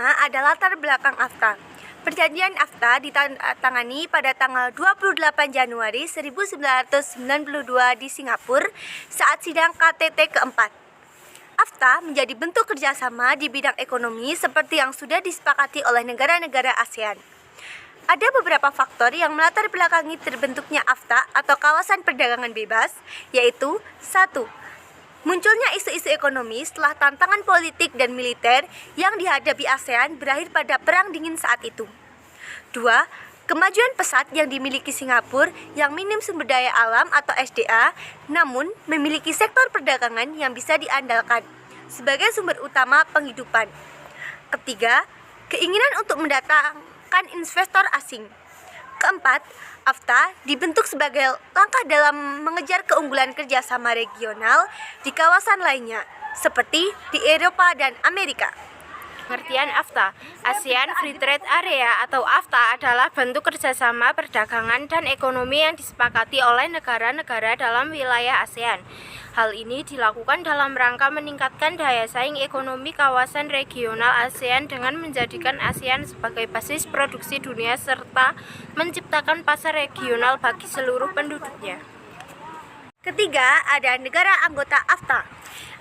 pertama ada latar belakang AFTA. Perjanjian AFTA ditandatangani pada tanggal 28 Januari 1992 di Singapura saat sidang KTT keempat. AFTA menjadi bentuk kerjasama di bidang ekonomi seperti yang sudah disepakati oleh negara-negara ASEAN. Ada beberapa faktor yang melatar belakangi terbentuknya AFTA atau kawasan perdagangan bebas, yaitu 1. Munculnya isu-isu ekonomi setelah tantangan politik dan militer yang dihadapi ASEAN berakhir pada Perang Dingin saat itu. 2. Kemajuan pesat yang dimiliki Singapura yang minim sumber daya alam atau SDA, namun memiliki sektor perdagangan yang bisa diandalkan sebagai sumber utama penghidupan. Ketiga, keinginan untuk mendatangkan investor asing. Keempat, AFTA dibentuk sebagai langkah dalam mengejar keunggulan kerjasama regional di kawasan lainnya, seperti di Eropa dan Amerika. Pengertian AFTA, ASEAN Free Trade Area atau AFTA adalah bentuk kerjasama perdagangan dan ekonomi yang disepakati oleh negara-negara dalam wilayah ASEAN. Hal ini dilakukan dalam rangka meningkatkan daya saing ekonomi kawasan regional ASEAN dengan menjadikan ASEAN sebagai basis produksi dunia serta menciptakan pasar regional bagi seluruh penduduknya. Ketiga, ada negara anggota AFTA.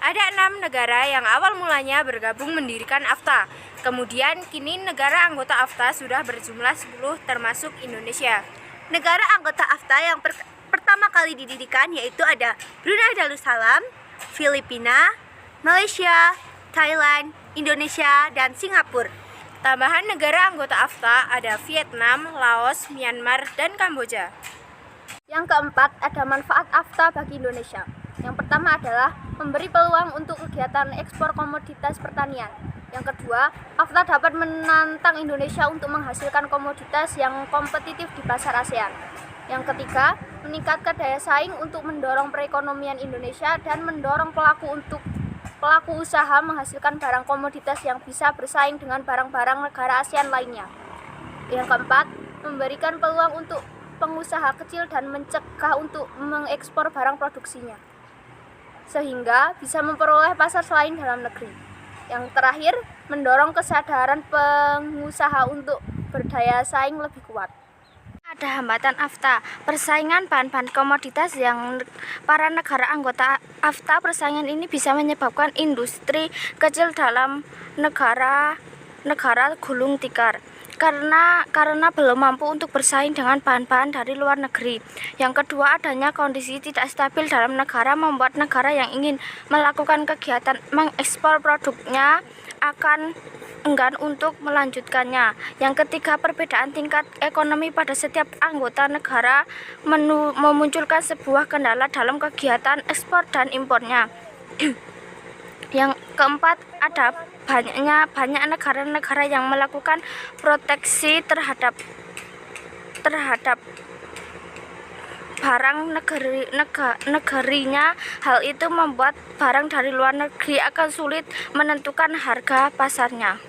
Ada 6 negara yang awal mulanya bergabung mendirikan AFTA. Kemudian kini negara anggota AFTA sudah berjumlah 10 termasuk Indonesia. Negara anggota AFTA yang pertama kali didirikan yaitu ada Brunei Darussalam, Filipina, Malaysia, Thailand, Indonesia, dan Singapura. Tambahan negara anggota AFTA ada Vietnam, Laos, Myanmar, dan Kamboja. Yang keempat, ada manfaat AFTA bagi Indonesia. Yang pertama adalah memberi peluang untuk kegiatan ekspor komoditas pertanian. Yang kedua, AFTA dapat menantang Indonesia untuk menghasilkan komoditas yang kompetitif di pasar ASEAN. Yang ketiga, meningkatkan daya saing untuk mendorong perekonomian Indonesia dan mendorong pelaku usaha menghasilkan barang komoditas yang bisa bersaing dengan barang-barang negara ASEAN lainnya. Yang keempat, memberikan peluang untuk pengusaha kecil dan mencegah untuk mengekspor barang produksinya, sehingga bisa memperoleh pasar selain dalam negeri. Yang terakhir, mendorong kesadaran pengusaha untuk berdaya saing lebih kuat. Ada hambatan AFTA, persaingan bahan-bahan komoditas yang para negara anggota AFTA. Persaingan ini bisa menyebabkan industri kecil dalam negara gulung tikar karena belum mampu untuk bersaing dengan bahan-bahan dari luar negeri. Yang kedua, adanya kondisi tidak stabil dalam negara membuat negara yang ingin melakukan kegiatan mengekspor produknya akan enggan untuk melanjutkannya. Yang ketiga, perbedaan tingkat ekonomi pada setiap anggota negara memunculkan sebuah kendala dalam kegiatan ekspor dan impornya. Yang keempat, ada banyak negara-negara yang melakukan proteksi terhadap barang negerinya. Hal itu membuat barang dari luar negeri akan sulit menentukan harga pasarnya.